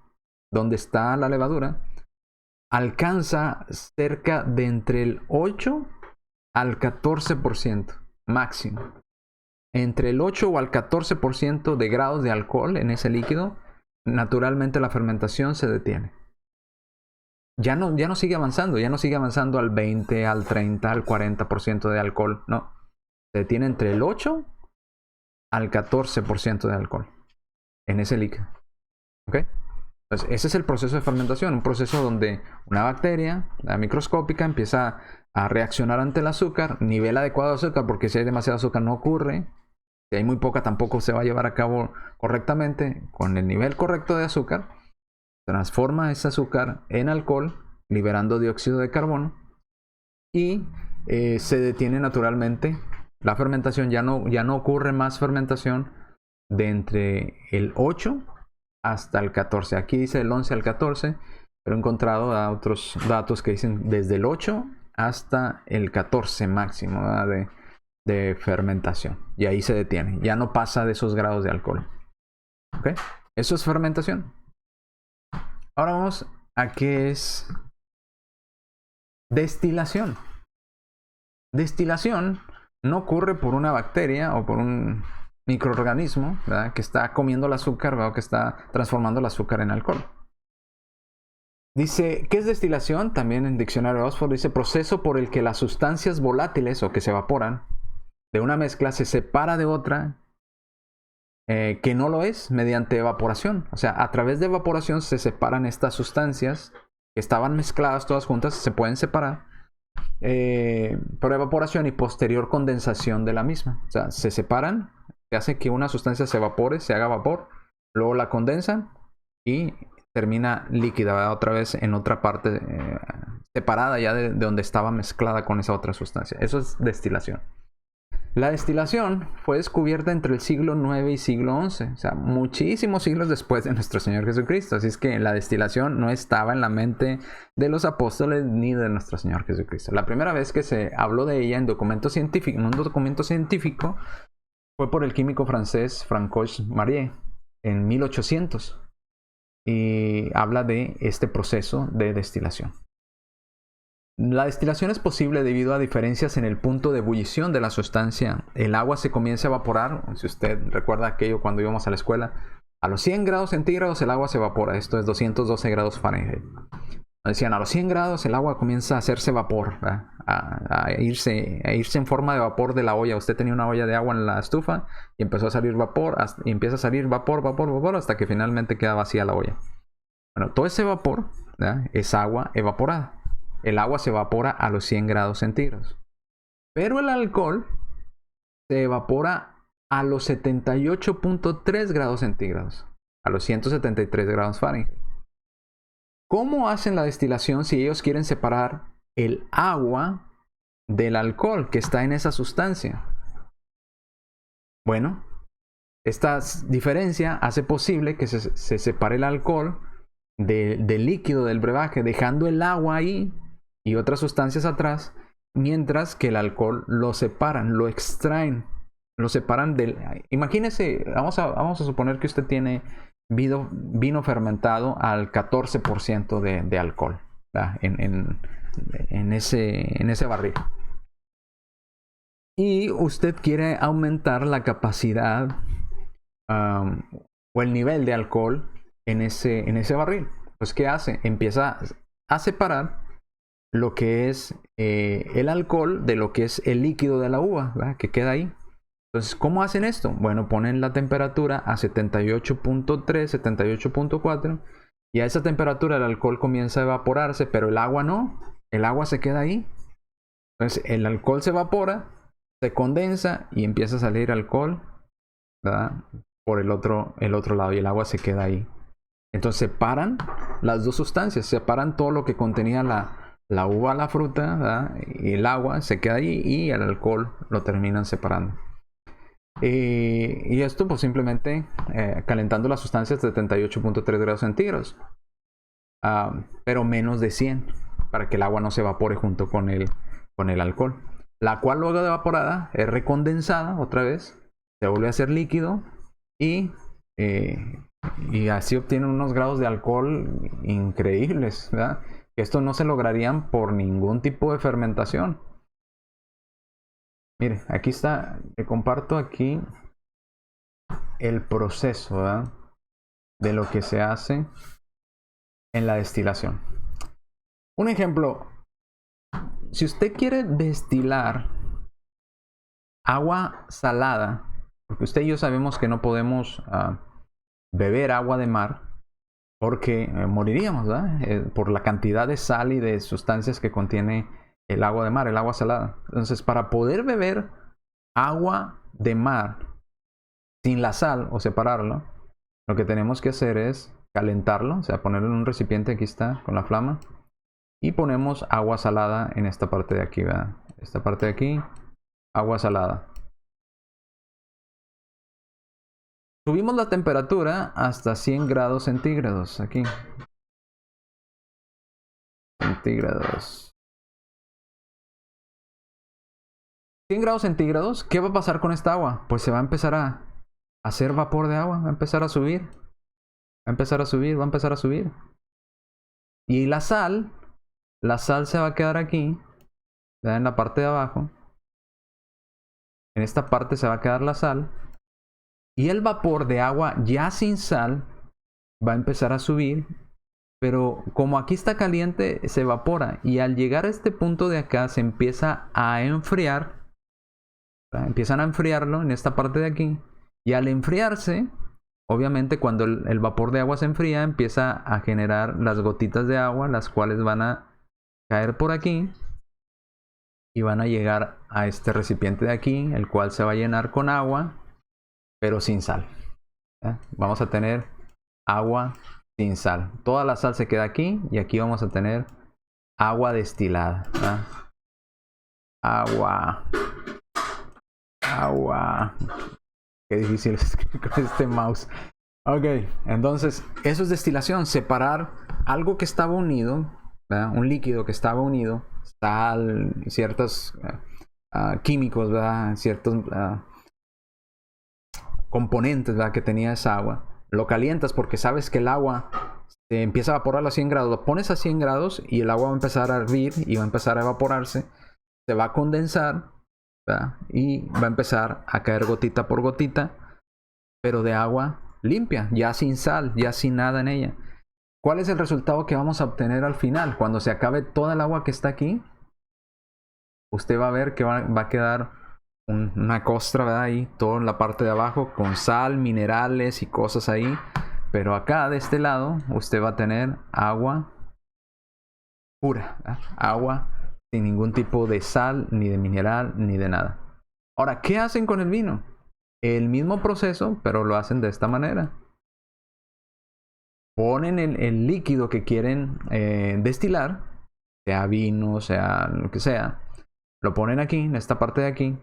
donde está la levadura alcanza cerca de entre el 8 al 14% máximo. Entre el 8 o al 14% de grados de alcohol en ese líquido, naturalmente la fermentación se detiene. Ya no sigue avanzando al 20, al 30, al 40% de alcohol, no. Se detiene entre el 8 al 14% de alcohol en ese líquido. ¿Ok? Entonces, ese es el proceso de fermentación, un proceso donde una bacteria microscópica empieza a reaccionar ante el azúcar, nivel adecuado de azúcar, porque si hay demasiado azúcar no ocurre, si hay muy poca tampoco se va a llevar a cabo correctamente, con el nivel correcto de azúcar, transforma ese azúcar en alcohol, liberando dióxido de carbono, y se detiene naturalmente la fermentación. Ya no ocurre más fermentación de entre el 8 hasta el 14. Aquí dice el 11 al 14, pero he encontrado otros datos que dicen desde el 8 hasta el 14 máximo, ¿verdad?, de fermentación. Y ahí se detiene. Ya no pasa de esos grados de alcohol. ¿Ok? Eso es fermentación. Ahora vamos a qué es destilación. Destilación no ocurre por una bacteria o por un microorganismo, ¿verdad?, que está comiendo el azúcar, ¿verdad?, o que está transformando el azúcar en alcohol. Dice, ¿qué es destilación? También en el diccionario de Oxford dice proceso por el que las sustancias volátiles o que se evaporan de una mezcla se separa de otra que no lo es mediante evaporación. O sea, a través de evaporación se separan estas sustancias que estaban mezcladas todas juntas, se pueden separar por evaporación y posterior condensación de la misma. O sea, se separan, se hace que una sustancia se evapore, se haga vapor, luego la condensan y termina líquida, ¿verdad?, otra vez en otra parte separada ya de donde estaba mezclada con esa otra sustancia. Eso es destilación. La destilación fue descubierta entre el siglo IX y siglo XI, o sea, muchísimos siglos después de nuestro Señor Jesucristo. Así es que la destilación no estaba en la mente de los apóstoles ni de nuestro Señor Jesucristo. La primera vez que se habló de ella en un documento científico, fue por el químico francés Francois Marier en 1800 y habla de este proceso de destilación. La destilación es posible debido a diferencias en el punto de ebullición de la sustancia. El agua se comienza a evaporar. Si usted recuerda aquello cuando íbamos a la escuela, a los 100 grados centígrados el agua se evapora. Esto es 212 grados Fahrenheit. Decían, a los 100 grados el agua comienza a hacerse vapor, a irse en forma de vapor de la olla. Usted tenía una olla de agua en la estufa y empezó a salir vapor, y empieza a salir vapor, hasta que finalmente queda vacía la olla. Bueno, todo ese vapor, ¿verdad?, es agua evaporada. El agua se evapora a los 100 grados centígrados. Pero el alcohol se evapora a los 78.3 grados centígrados, a los 173 grados Fahrenheit. ¿Cómo hacen la destilación si ellos quieren separar el agua del alcohol que está en esa sustancia? Bueno, esta diferencia hace posible que se separe el alcohol del líquido del brebaje, dejando el agua ahí y otras sustancias atrás, mientras que el alcohol lo separan, lo extraen, lo separan del... Imagínese, vamos a suponer que usted tiene vino fermentado al 14% de alcohol, en ese barril. Y usted quiere aumentar la capacidad o el nivel de alcohol en ese barril. Pues, ¿qué hace? Empieza a separar lo que es el alcohol de lo que es el líquido de la uva, ¿verdad?, que queda ahí. Entonces, ¿cómo hacen esto? Bueno, ponen la temperatura a 78.3, 78.4 y a esa temperatura el alcohol comienza a evaporarse, pero el agua no, el agua se queda ahí. Entonces, el alcohol se evapora, se condensa y empieza a salir alcohol, ¿verdad?, por el otro lado, y el agua se queda ahí. Entonces, separan las dos sustancias, separan todo lo que contenía la uva, la fruta, ¿verdad?, y el agua se queda ahí, y el alcohol lo terminan separando. Y esto pues simplemente calentando las sustancias de 78.3 grados centígrados, pero menos de 100, para que el agua no se evapore junto con el alcohol, la cual luego de evaporada es recondensada otra vez, se vuelve a hacer líquido y así obtienen unos grados de alcohol increíbles, ¿verdad?, que esto no se lograrían por ningún tipo de fermentación. Mire, aquí está, le comparto aquí el proceso, ¿verdad?, de lo que se hace en la destilación. Un ejemplo, si usted quiere destilar agua salada, porque usted y yo sabemos que no podemos beber agua de mar porque moriríamos, ¿verdad?, por la cantidad de sal y de sustancias que contiene el agua de mar, el agua salada. Entonces, para poder beber agua de mar sin la sal o separarlo, lo que tenemos que hacer es calentarlo, o sea, ponerlo en un recipiente, aquí está, con la flama, y ponemos agua salada en esta parte de aquí, ¿verdad? Esta parte de aquí, agua salada. Subimos la temperatura hasta 100 grados centígrados, aquí. Centígrados. 100 grados centígrados, ¿qué va a pasar con esta agua? Pues se va a empezar a hacer vapor de agua, va a empezar a subir, va a empezar a subir, va a empezar a subir. Y la sal se va a quedar aquí, ¿verdad?, en la parte de abajo. En esta parte se va a quedar la sal. Y el vapor de agua ya sin sal va a empezar a subir. Pero como aquí está caliente, se evapora. Y al llegar a este punto de acá, se empieza a enfriar. Empiezan a enfriarlo en esta parte de aquí. Y al enfriarse, obviamente cuando el vapor de agua se enfría, empieza a generar las gotitas de agua, las cuales van a caer por aquí. Y van a llegar a este recipiente de aquí, el cual se va a llenar con agua, pero sin sal. Vamos a tener agua sin sal. Toda la sal se queda aquí y aquí vamos a tener agua destilada. Agua Agua. Qué difícil es con este mouse. Ok, entonces eso es destilación. Separar algo que estaba unido, ¿verdad? Un líquido que estaba unido, sal, ciertos químicos, ¿verdad? Ciertos componentes, ¿verdad? Que tenía esa agua. Lo calientas porque sabes que el agua se empieza a evaporar a 100 grados. Lo pones a 100 grados y el agua va a empezar a hervir y va a empezar a evaporarse. Se va a condensar, ¿verdad? Y va a empezar a caer gotita por gotita, pero de agua limpia, ya sin sal, ya sin nada en ella. ¿Cuál es el resultado que vamos a obtener al final? Cuando se acabe toda el agua que está aquí, usted va a ver que va a quedar una costra, ¿verdad? Ahí, toda la parte de abajo, con sal, minerales y cosas ahí. Pero acá, de este lado, usted va a tener agua pura, ¿verdad? Agua sin ningún tipo de sal, ni de mineral, ni de nada. Ahora, ¿qué hacen con el vino? El mismo proceso, pero lo hacen de esta manera. Ponen el líquido que quieren destilar, sea vino, sea lo que sea. Lo ponen aquí, en esta parte de aquí.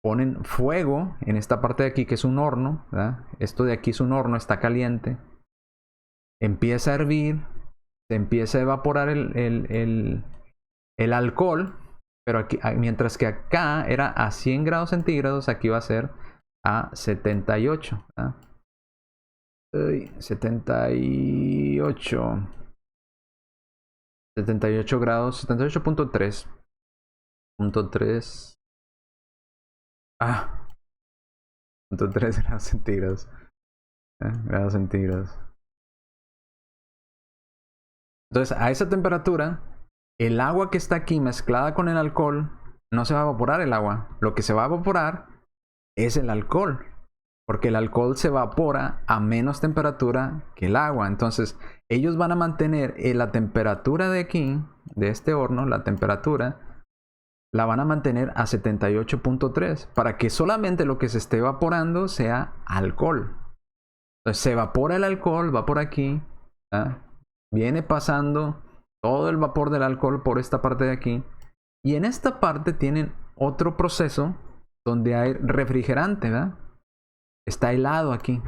Ponen fuego en esta parte de aquí, que es un horno, ¿verdad? Esto de aquí es un horno, está caliente. Empieza a hervir, se empieza a evaporar el alcohol, pero aquí, mientras que acá era a 100 grados centígrados, aquí va a ser a 78, ¿verdad? 78 grados, 78.3 .3 .3 grados centígrados, grados centígrados. Entonces, a esa temperatura, el agua que está aquí mezclada con el alcohol, no se va a evaporar el agua. Lo que se va a evaporar es el alcohol, porque el alcohol se evapora a menos temperatura que el agua. Entonces, ellos van a mantener la temperatura de aquí, de este horno, la temperatura, la van a mantener a 78.3 para que solamente lo que se esté evaporando sea alcohol. Entonces, se evapora el alcohol, va por aquí, ¿ah? Viene pasando todo el vapor del alcohol por esta parte de aquí. Y en esta parte tienen otro proceso donde hay refrigerante, ¿verdad? Está helado aquí.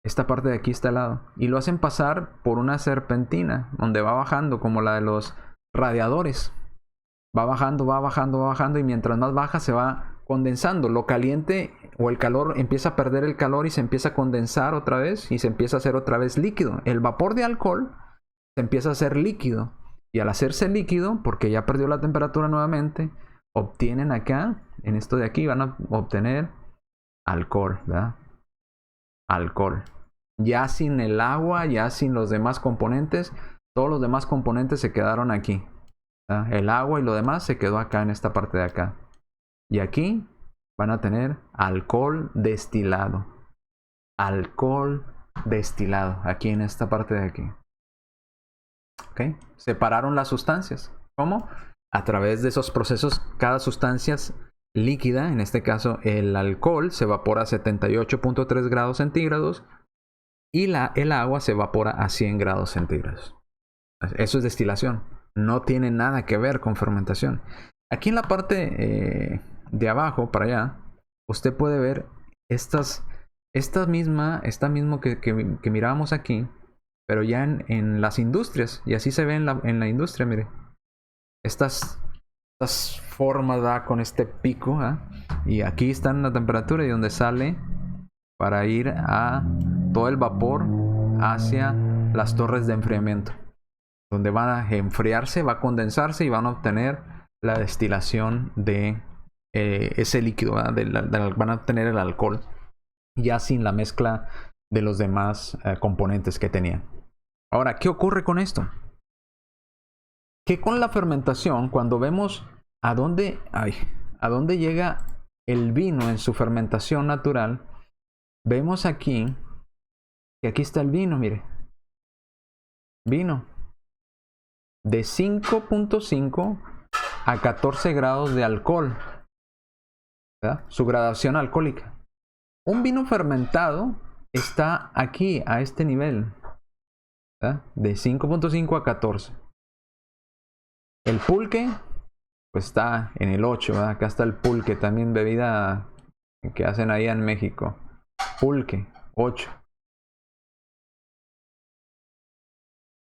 Esta parte de aquí está helado. Y lo hacen pasar por una serpentina donde va bajando como la de los radiadores. Va bajando, va bajando, va bajando. Y mientras más baja se va condensando. Lo caliente o el calor empieza a perder el calor y se empieza a condensar otra vez. Y se empieza a hacer otra vez líquido. El vapor de alcohol se empieza a hacer líquido. Y al hacerse líquido, porque ya perdió la temperatura nuevamente, obtienen acá, en esto de aquí, van a obtener alcohol, ¿verdad? Alcohol. Ya sin el agua, ya sin los demás componentes, todos los demás componentes se quedaron aquí, ¿verdad? El agua y lo demás se quedó acá en esta parte de acá. Y aquí van a tener alcohol destilado. Alcohol destilado, aquí en esta parte de aquí. ¿Okay? Separaron las sustancias. ¿Cómo? A través de esos procesos, cada sustancia líquida, en este caso el alcohol, se evapora a 78.3 grados centígrados y el agua se evapora a 100 grados centígrados. Eso es destilación. No tiene nada que ver con fermentación. Aquí en la parte de abajo, para allá, usted puede ver esta misma que mirábamos aquí, pero ya en las industrias. Y así se ve en la industria, mire. Estas formas, ¿verdad? Con este pico, ¿eh? Y aquí está en la temperatura y donde sale para ir a todo el vapor hacia las torres de enfriamiento, donde van a enfriarse, va a condensarse y van a obtener la destilación de ese líquido, van a obtener el alcohol ya sin la mezcla de los demás componentes que tenían. Ahora, ¿qué ocurre con esto? Que con la fermentación, cuando vemos a dónde llega el vino en su fermentación natural, vemos aquí que aquí está el vino, mire. Vino de 5.5 a 14 grados de alcohol, ¿verdad? Su gradación alcohólica. Un vino fermentado está aquí, a este nivel, ¿verdad? De 5.5 a 14. El pulque pues está en el 8, ¿verdad? Acá está el pulque, también bebida que hacen ahí en México. Pulque, 8.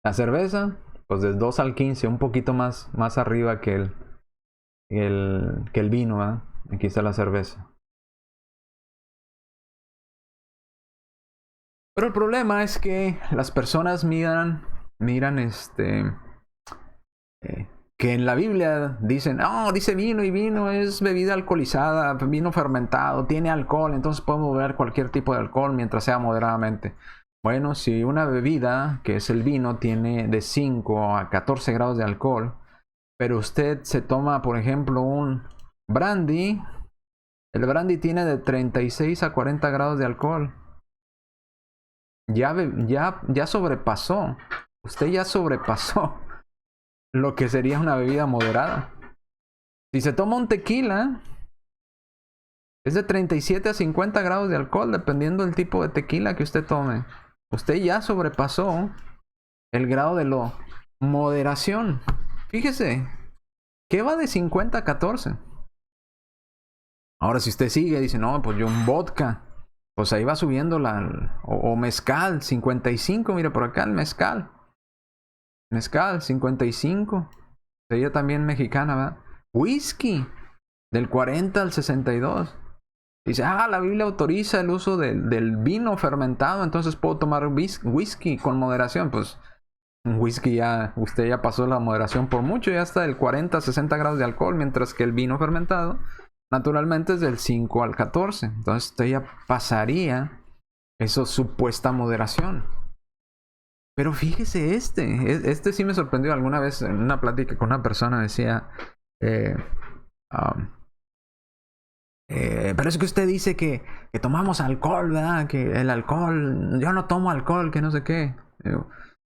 La cerveza, pues del 2 al 15, un poquito más arriba que el vino, ¿verdad? Aquí está la cerveza. Pero el problema es que las personas miran que en la Biblia dicen, no, dice vino y vino es bebida alcoholizada, vino fermentado, tiene alcohol, entonces podemos beber cualquier tipo de alcohol mientras sea moderadamente. Bueno, si una bebida, que es el vino, tiene de 5 a 14 grados de alcohol, pero usted se toma, por ejemplo, un brandy, el brandy tiene de 36 a 40 grados de alcohol. Ya sobrepasó, usted ya sobrepasó lo que sería una bebida moderada. Si se toma un tequila, es de 37 a 50 grados de alcohol, dependiendo del tipo de tequila que usted tome. Usted ya sobrepasó el grado de moderación. Fíjese, que va de 50 a 14. Ahora, si usted sigue, dice, no, pues yo un vodka, pues ahí va subiendo o mezcal, 55, mire por acá el mezcal. Mezcal, 55. Sería también mexicana, ¿verdad? Whisky, del 40 al 62. Dice, la Biblia autoriza el uso del vino fermentado, entonces puedo tomar whisky con moderación. Pues un whisky usted ya pasó la moderación por mucho, ya está del 40 a 60 grados de alcohol, mientras que el vino fermentado naturalmente es del 5 al 14. Entonces usted ya pasaría esa supuesta moderación. Pero fíjese este sí me sorprendió. Alguna vez en una plática con una persona decía, pero es que usted dice que tomamos alcohol, ¿verdad? Que el alcohol, yo no tomo alcohol, que no sé qué.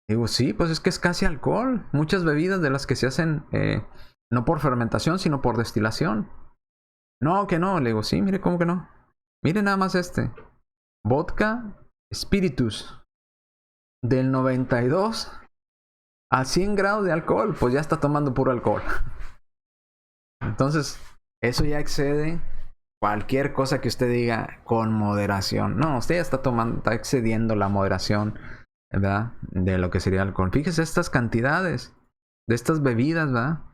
Digo, sí, pues es que es casi alcohol. Muchas bebidas de las que se hacen no por fermentación, sino por destilación. No, que no. Le digo, sí, mire, ¿cómo que no? Mire nada más Vodka Spiritus. Del 92 a 100 grados de alcohol, pues ya está tomando puro alcohol. Entonces, eso ya excede cualquier cosa que usted diga con moderación. No, usted ya está excediendo la moderación, ¿verdad? De lo que sería alcohol. Fíjese estas cantidades de estas bebidas, ¿verdad?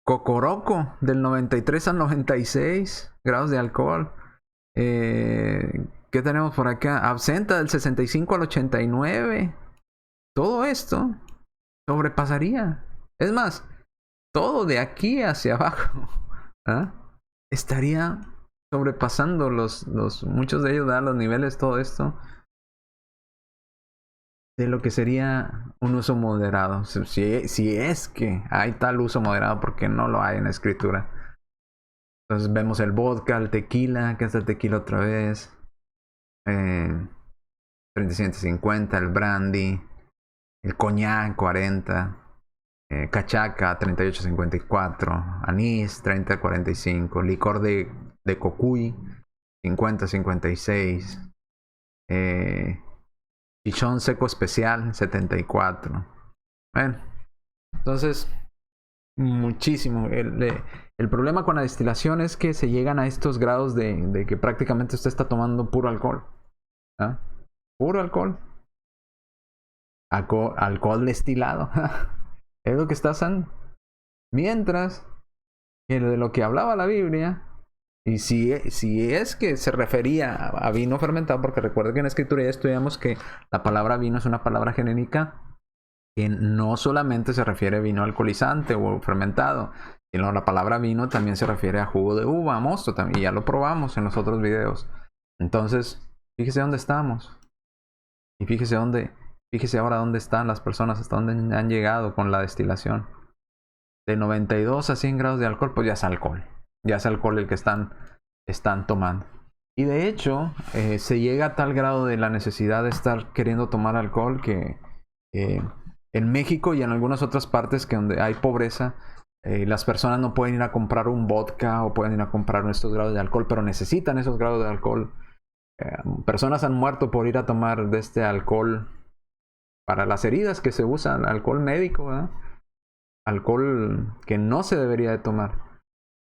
Cocoroco, del 93 al 96 grados de alcohol. ¿Qué tenemos por acá? Absenta, del 65 al 89. Todo esto sobrepasaría. Es más, todo de aquí hacia abajo estaría sobrepasando muchos de ellos, ¿verdad? Los niveles, todo esto, de lo que sería un uso moderado. Si es que hay tal uso moderado, porque no lo hay en la escritura. Entonces vemos el vodka, el tequila, que es el tequila otra vez. 3750, el brandy, el coñac 40, cachaca 3854, anís 3045, licor de cocuy 5056, pichón seco especial 74. Bueno, entonces muchísimo. El problema con la destilación es que se llegan a estos grados de que prácticamente usted está tomando puro alcohol. Puro alcohol. Alcohol destilado. Es lo que está haciendo. Mientras que de lo que hablaba la Biblia, y si es que se refería a vino fermentado, porque recuerda que en la escritura ya estudiamos que la palabra vino es una palabra genérica que no solamente se refiere a vino alcoholizante o fermentado, sino la palabra vino también se refiere a jugo de uva, a mosto también, y ya lo probamos en los otros videos. Entonces, fíjese dónde estamos. Y fíjese ahora dónde están las personas, hasta dónde han llegado con la destilación. De 92 a 100 grados de alcohol, pues ya es alcohol. Ya es alcohol el que están tomando. Y de hecho, se llega a tal grado de la necesidad de estar queriendo tomar alcohol que en México y en algunas otras partes que donde hay pobreza, las personas no pueden ir a comprar un vodka o pueden ir a comprar estos grados de alcohol, pero necesitan esos grados de alcohol. Personas han muerto por ir a tomar de este alcohol para las heridas que se usa, alcohol médico, ¿verdad? alcohol que no se debería de tomar.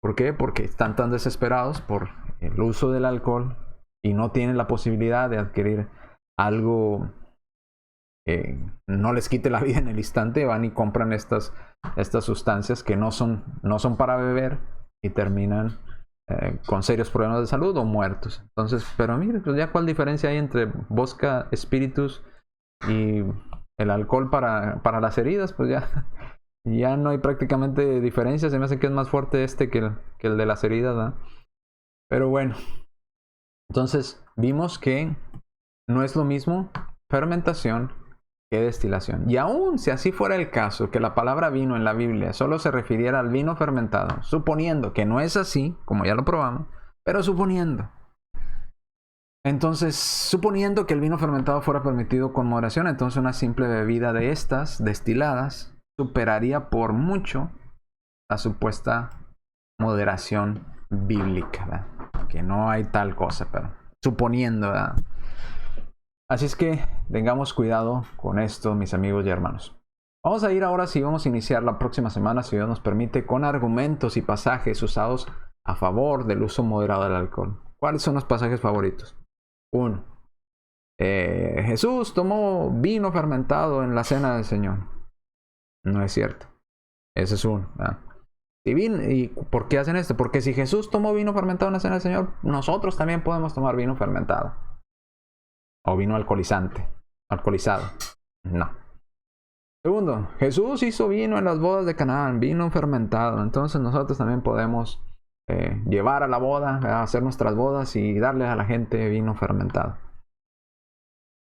¿Por qué? Porque están tan desesperados por el uso del alcohol y no tienen la posibilidad de adquirir algo que no les quite la vida en el instante. Van y compran estas sustancias que no son para beber y terminan con serios problemas de salud o muertos. Entonces, pero mire, pues ya cuál diferencia hay entre vodka, spiritus y el alcohol para las heridas. Pues ya no hay prácticamente diferencia. Se me hace que es más fuerte que el de las heridas, ¿verdad? Pero bueno, entonces vimos que no es lo mismo fermentación que destilación. Y aún si así fuera el caso, que la palabra vino en la Biblia solo se refiriera al vino fermentado, suponiendo que no es así, como ya lo probamos, pero suponiendo. Entonces, suponiendo que el vino fermentado fuera permitido con moderación, entonces una simple bebida de estas destiladas superaría por mucho la supuesta moderación bíblica, ¿verdad? Que no hay tal cosa, pero suponiendo, ¿verdad? Así es que tengamos cuidado con esto, mis amigos y hermanos. Vamos a ir ahora, sí, vamos a iniciar la próxima semana, si Dios nos permite, con argumentos y pasajes usados a favor del uso moderado del alcohol. ¿Cuáles son los pasajes favoritos? 1. Jesús tomó vino fermentado en la cena del Señor. No es cierto. Ese es uno, ¿verdad? ¿Y por qué hacen esto? Porque si Jesús tomó vino fermentado en la cena del Señor, nosotros también podemos tomar vino fermentado. O vino alcoholizado. No. Segundo, Jesús hizo vino en las bodas de Canaán, vino fermentado. Entonces nosotros también podemos llevar a la boda, a hacer nuestras bodas y darle a la gente vino fermentado.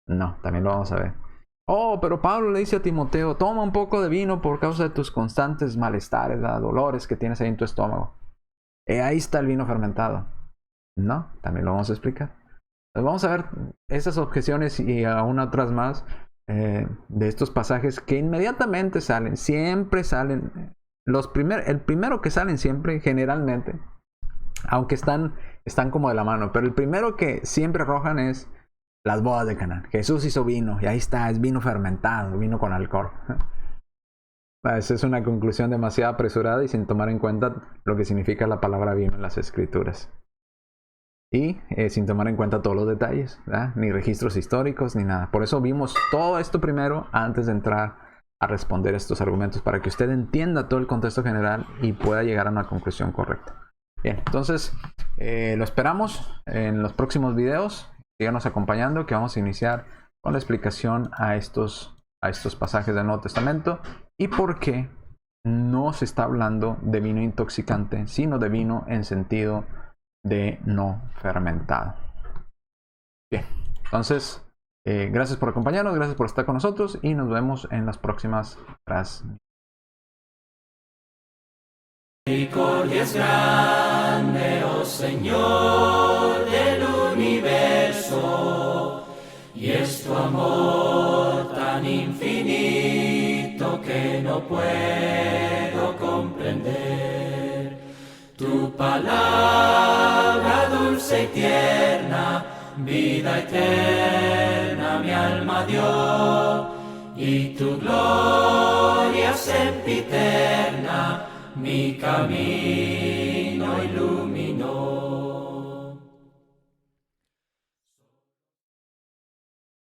No, también lo vamos a ver. Oh, pero Pablo le dice a Timoteo, toma un poco de vino por causa de tus constantes malestares, dolores que tienes ahí en tu estómago. Ahí está el vino fermentado. No, también lo vamos a explicar. Vamos a ver esas objeciones y aún otras más de estos pasajes que inmediatamente salen, siempre salen. El primero que salen siempre, generalmente, aunque están como de la mano, pero el primero que siempre arrojan es las bodas de Canaán. Jesús hizo vino y ahí está, es vino fermentado, vino con alcohol. Esa es una conclusión demasiado apresurada y sin tomar en cuenta lo que significa la palabra vino en las Escrituras. Y sin tomar en cuenta todos los detalles, ¿verdad? Ni registros históricos, ni nada. Por eso vimos todo esto primero antes de entrar a responder estos argumentos, para que usted entienda todo el contexto general y pueda llegar a una conclusión correcta. Bien, entonces lo esperamos en los próximos videos. Síganos acompañando, que vamos a iniciar con la explicación a estos pasajes del Nuevo Testamento y por qué no se está hablando de vino intoxicante, sino de vino en sentido de no fermentado. Bien, entonces gracias por acompañarnos, gracias por estar con nosotros y nos vemos en las próximas transmisiones. Misericordia es grande, oh Señor del universo, y es tu amor tan infinito que no puedo comprender. Tu palabra dulce y tierna, vida eterna mi alma dio, y tu gloria sempiterna mi camino